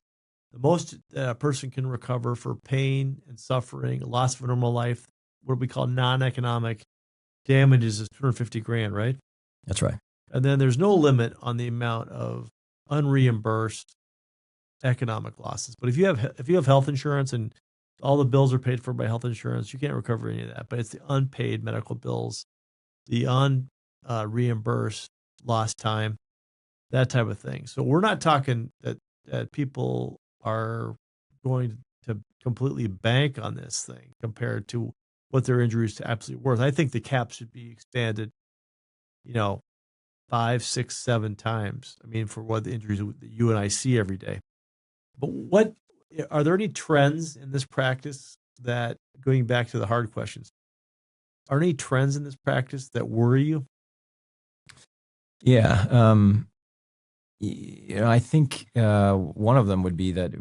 The most that a person can recover for pain and suffering, loss of a normal life, what we call non-economic damages, is $250,000, right? That's right. And then there's no limit on the amount of unreimbursed economic losses. But if you have health insurance and all the bills are paid for by health insurance, you can't recover any of that. But it's the unpaid medical bills, the unreimbursed lost time, that type of thing. So we're not talking that people are going to completely bank on this thing compared to what their injuries to absolutely worth. I think the cap should be expanded, 5, 6, 7 times. For what the injuries that you and I see every day. But are there any trends in this practice that, going back to the hard questions, are any trends in this practice that worry you? Yeah. I think one of them would be that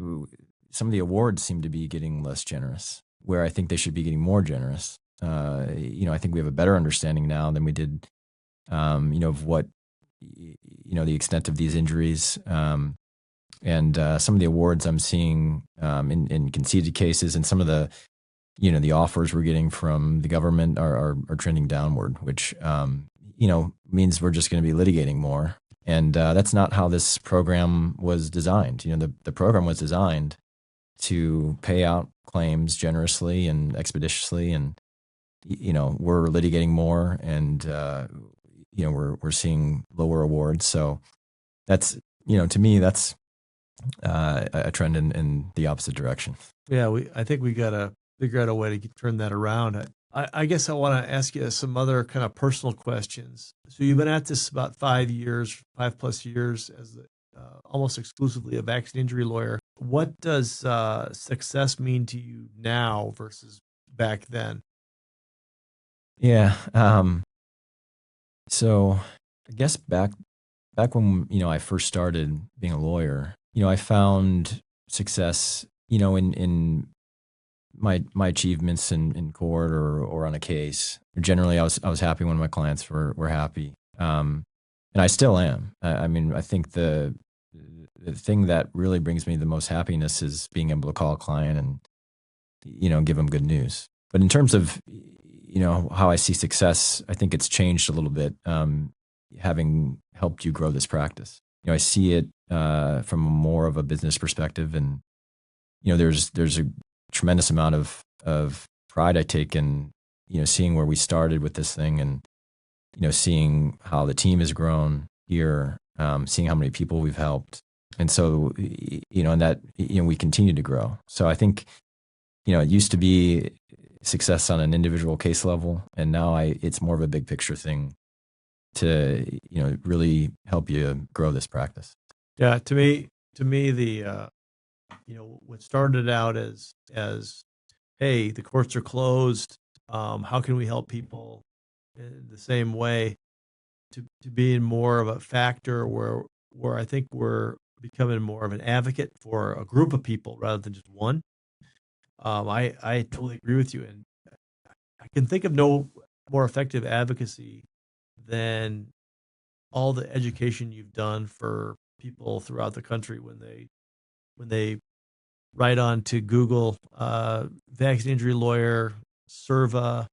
some of the awards seem to be getting less generous, where I think they should be getting more generous. I think we have a better understanding now than we did, of what, the extent of these injuries. And some of the awards I'm seeing in conceded cases, and some of the, the offers we're getting from the government are trending downward, which, means we're just going to be litigating more. And that's not how this program was designed. The program was designed to pay out claims generously and expeditiously, and we're litigating more, and we're seeing lower awards. So that's to me that's a trend in the opposite direction. Yeah, I think we got to figure out a way to turn that around. I guess I want to ask you some other kind of personal questions. So you've been at this about 5 years, 5+ years, as almost exclusively a vaccine injury lawyer. What does success mean to you now versus back then? Yeah. So I guess back when, I first started being a lawyer, I found success, in my achievements in court or on a case. Generally, I was happy when my clients were happy, and I still am. I mean, I think the thing that really brings me the most happiness is being able to call a client and give them good news. But in terms of how I see success, I think it's changed a little bit. Having helped you grow this practice, I see it from more of a business perspective, and there's a tremendous amount of pride I take in seeing where we started with this thing, and seeing how the team has grown here, seeing how many people we've helped, and so and that we continue to grow. So I think it used to be success on an individual case level, and now it's more of a big picture thing to really help you grow this practice. Yeah, to me the what started out as hey, the courts are closed, how can we help people in the same way, to being more of a factor where I think we're becoming more of an advocate for a group of people rather than just one. I totally agree with you, and I can think of no more effective advocacy than all the education you've done for people throughout the country when they write on to Google vaccine injury lawyer, CERVA,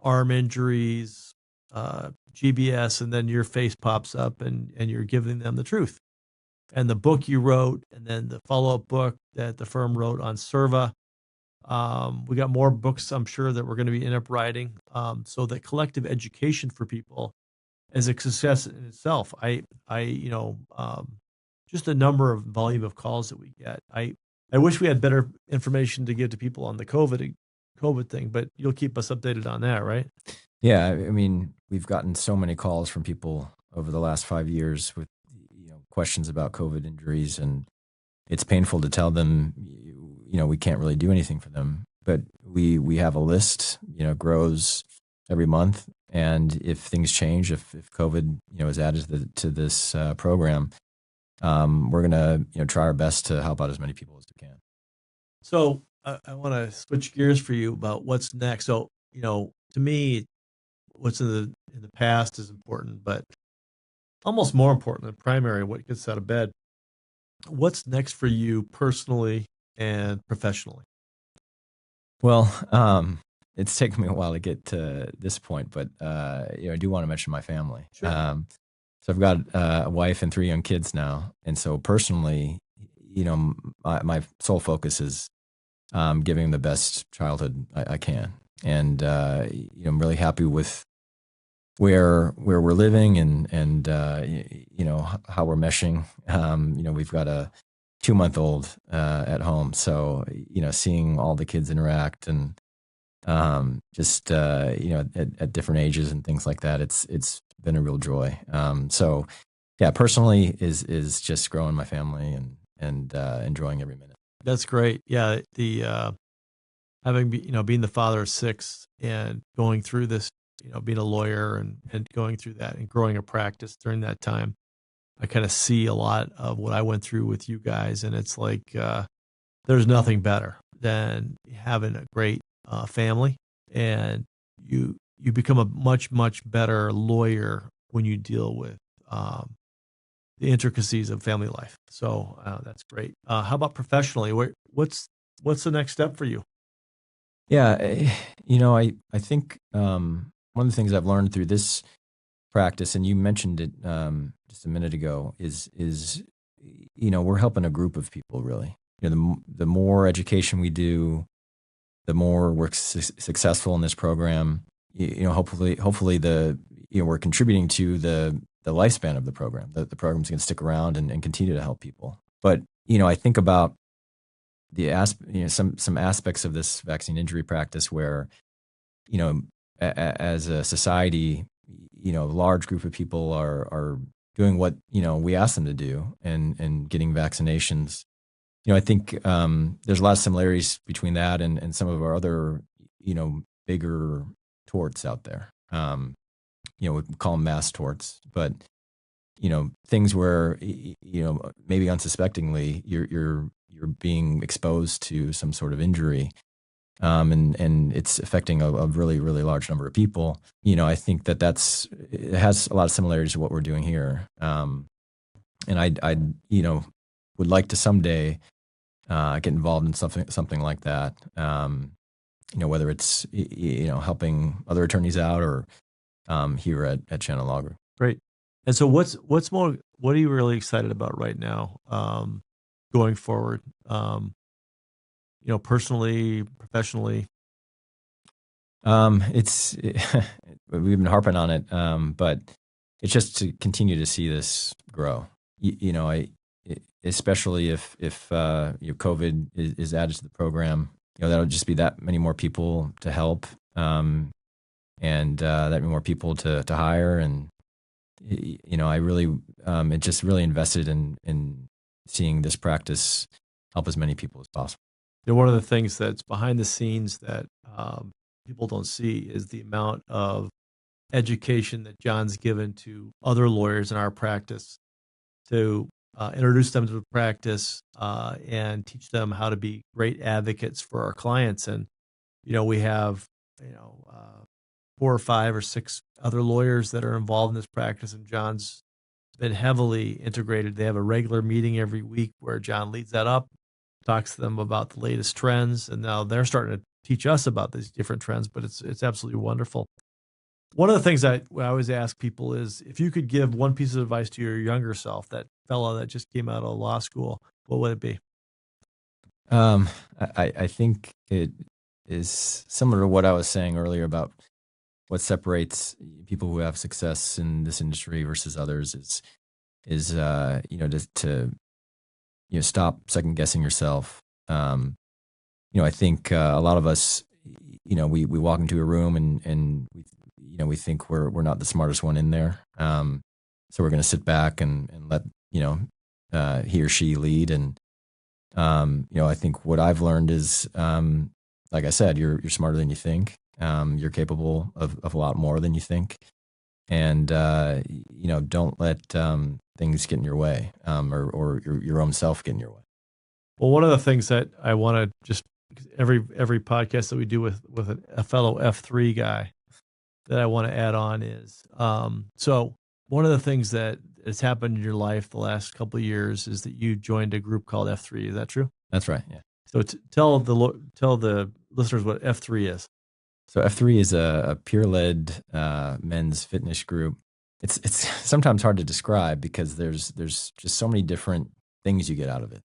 arm injuries, GBS, and then your face pops up and you're giving them the truth. And the book you wrote, and then the follow-up book that the firm wrote on CERVA. We got more books, I'm sure, that we're going to be end up writing. So that collective education for people is a success in itself. Just the number of volume of calls that we get. I wish we had better information to give to people on the COVID thing, but you'll keep us updated on that, right? Yeah, I mean, we've gotten so many calls from people over the last 5 years with questions about COVID injuries, and it's painful to tell them, we can't really do anything for them. But we have a list, grows every month, and if things change, if COVID is added to this program, we're gonna try our best to help out as many people as we can. So I want to switch gears for you about what's next. So to me, what's in the past is important, but almost more important than primary, what gets out of bed. What's next for you personally and professionally? Well, it's taken me a while to get to this point, but I do want to mention my family. Sure. So I've got a wife and 3 young kids now, and so personally, my sole focus is giving them the best childhood I can, and I'm really happy with where we're living and how we're meshing. We've got a 2-month-old at home, so seeing all the kids interact and just at different ages and things like that, it's been a real joy. So yeah, personally is just growing my family and enjoying every minute. That's great. Yeah, the having being the father of 6 and going through this, being a lawyer and going through that and growing a practice during that time, I kind of see a lot of what I went through with you guys, and it's like there's nothing better than having a great family, and you become a much better lawyer when you deal with the intricacies of family life. So that's great. How about professionally? What's the next step for you? Yeah, I think one of the things I've learned through this practice, and you mentioned it just a minute ago, is we're helping a group of people, really. The more education we do, the more we're successful in this program. Hopefully we're contributing to the lifespan of the program. The program's going to stick around and continue to help people. But I think about some aspects of this vaccine injury practice where as a society, a large group of people are doing what we ask them to do and getting vaccinations. I think there's a lot of similarities between that and some of our other bigger torts out there. We call them mass torts, but things where maybe unsuspectingly you're being exposed to some sort of injury, and it's affecting a really, really large number of people. I think that it has a lot of similarities to what we're doing here. And I would like to someday get involved in something like that. Whether it's helping other attorneys out or here at Shannon Law Group. Great. And so what are you really excited about right now, going forward? Personally, professionally? We've been harping on it, but it's just to continue to see this grow. Especially if COVID is added to the program, that'll just be that many more people to help, and that many more people to hire, and I really it just really invested in seeing this practice help as many people as possible. One of the things that's behind the scenes that people don't see is the amount of education that John's given to other lawyers in our practice to introduce them to the practice and teach them how to be great advocates for our clients. And, we have, 4 or 5 or 6 other lawyers that are involved in this practice, and John's been heavily integrated. They have a regular meeting every week where John leads that up, talks to them about the latest trends, and now they're starting to teach us about these different trends, but it's absolutely wonderful. One of the things I always ask people is, if you could give one piece of advice to your younger self, that fellow that just came out of law school, what would it be? I think it is similar to what I was saying earlier about what separates people who have success in this industry versus others is to stop second guessing yourself. I think a lot of us, we walk into a room and we think we're not the smartest one in there. So we're going to sit back and let he or she lead. And I think what I've learned is, like I said, you're smarter than you think. You're capable of a lot more than you think, and don't let things get in your way, or your own self get in your way. Well, one of the things that I want to just every podcast that we do with a fellow F3 guy that I want to add on is, so one of the things that has happened in your life the last couple of years is that you joined a group called F3. Is that true? That's right. Yeah. So tell the listeners what F3 is. So F3 is a peer-led men's fitness group. It's sometimes hard to describe because there's just so many different things you get out of it.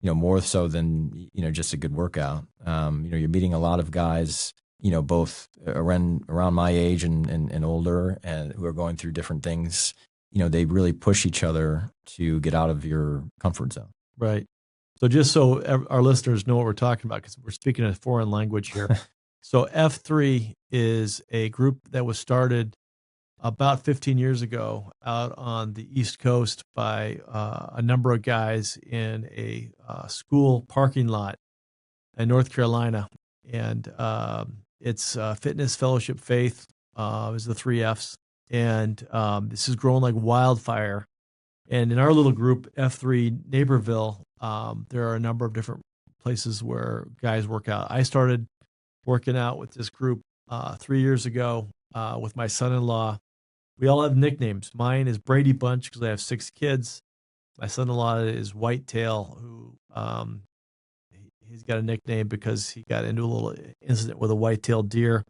More so than just a good workout. You're meeting a lot of guys, both around my age and older, and who are going through different things. They really push each other to get out of your comfort zone. Right. So just so our listeners know what we're talking about, because we're speaking a foreign language here. So F3 is a group that was started about 15 years ago out on the East Coast by a number of guys in a school parking lot in North Carolina. And it's Fitness, Fellowship, Faith is the 3 Fs. And this has grown like wildfire. And in our little group, F3 Naperville, there are a number of different places where guys work out. I started working out with this group 3 years ago with my son-in-law. We all have nicknames. Mine is Brady Bunch because I have 6 kids. My son-in-law is Whitetail, who he's got a nickname because he got into a little incident with a white-tailed deer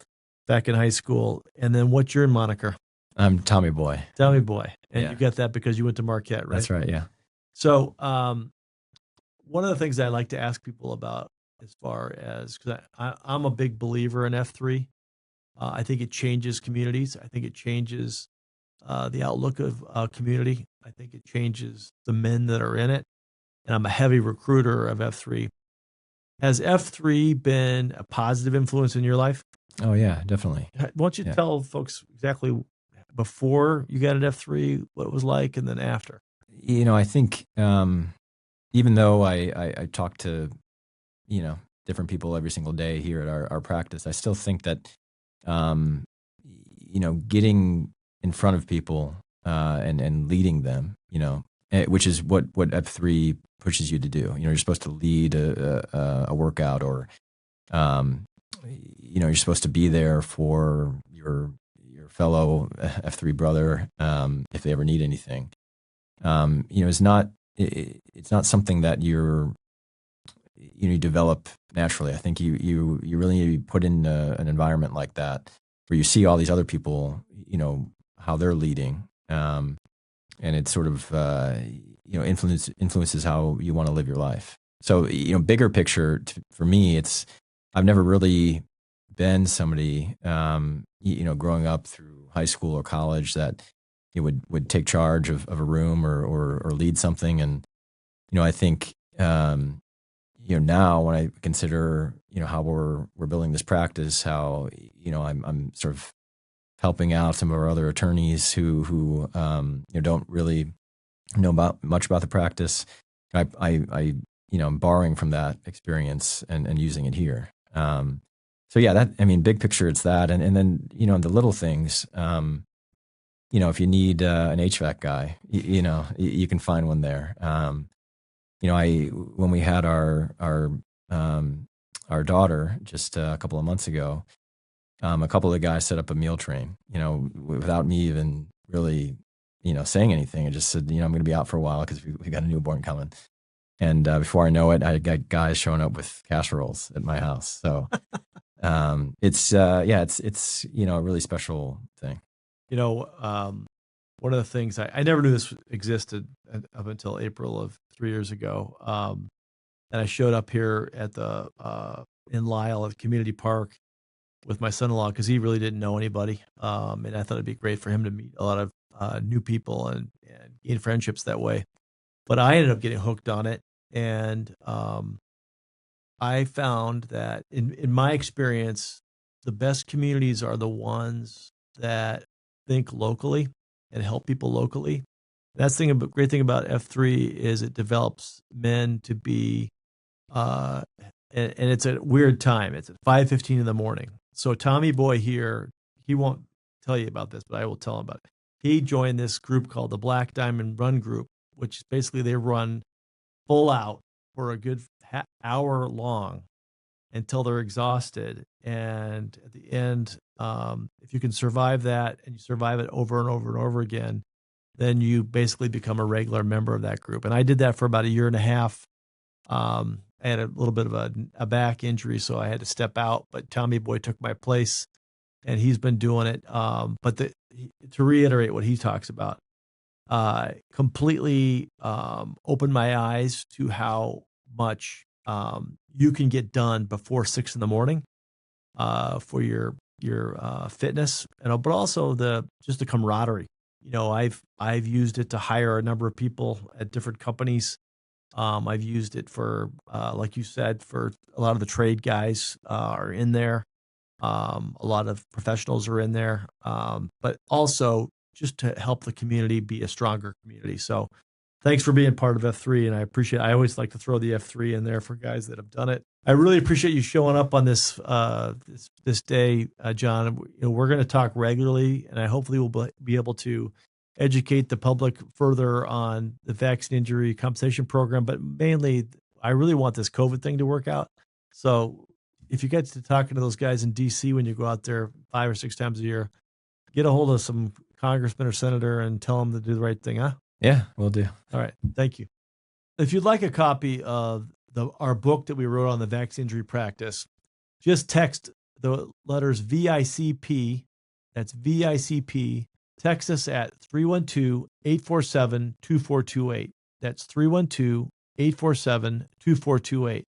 back in high school. And then what's your moniker? I'm Tommy Boy. Tommy Boy. And yeah. You got that because you went to Marquette, right? That's right, yeah. So one of the things I like to ask people about, as far as, because I'm a big believer in F3. I think it changes communities. I think it changes the outlook of community. I think it changes the men that are in it. And I'm a heavy recruiter of F3. Has F3 been a positive influence in your life? Oh, yeah, definitely. Why don't you tell folks exactly before you got an F3, what it was like, and then after? I think even though I talk to, different people every single day here at our practice, I still think that, getting in front of people and leading them, which is what F3 pushes you to do. You're supposed to lead a workout or You're supposed to be there for your fellow F3 brother if they ever need anything. It's not something that you develop naturally. I think you really need to be put in an environment like that where you see all these other people, how they're leading, and it sort of influences how you want to live your life. So bigger picture for me, I've never really been somebody growing up through high school or college that would take charge of a room or lead something. And I think now when I consider how we're building this practice, how I'm sort of helping out some of our other attorneys who don't really know much about the practice. I'm borrowing from that experience and using it here. So yeah, big picture, it's that. And then, the little things, if you need an HVAC guy, you can find one there. When we had our daughter just a couple of months ago, a couple of the guys set up a meal train, without me even really, saying anything. I just said, I'm going to be out for a while because we got a newborn coming. And before I know it, I got guys showing up with casseroles at my house. So it's a really special thing. One of the things I never knew this existed up until April of 3 years ago. And I showed up here at in Lisle at the community park with my son-in-law because he really didn't know anybody. And I thought it'd be great for him to meet a lot of new people and gain friendships that way. But I ended up getting hooked on it. And I found that in my experience, the best communities are the ones that think locally and help people locally. That's the great thing about F3 is it develops men to be, and it's a weird time. It's at 5:15 in the morning. So Tommy Boy here, he won't tell you about this, but I will tell him about it. He joined this group called the Black Diamond Run Group, which basically they run full out for a good hour long until they're exhausted. And at the end, if you can survive that and you survive it over and over and over again, then you basically become a regular member of that group. And I did that for about a year and a half. I had a little bit of a back injury, so I had to step out, but Tommy Boy took my place and he's been doing it. But to reiterate what he talks about, completely opened my eyes to how much you can get done before 6 a.m. For your fitness, but also just the camaraderie. I've used it to hire a number of people at different companies. I've used it for, like you said, for a lot of the trade guys are in there. A lot of professionals are in there, but also just to help the community be a stronger community. So thanks for being part of F3. And I always like to throw the F3 in there for guys that have done it. I really appreciate you showing up on this day, John. We're going to talk regularly, and I hopefully will be able to educate the public further on the vaccine injury compensation program. But mainly, I really want this COVID thing to work out. So if you get to talking to those guys in D.C. when you go out there 5 or 6 times a year, get a hold of some congressman or senator and tell them to do the right thing, huh? Yeah, will do. All right. Thank you. If you'd like a copy of our book that we wrote on the vaccine injury practice, just text the letters VICP. That's VICP. Text us at 312-847-2428. That's 312-847-2428.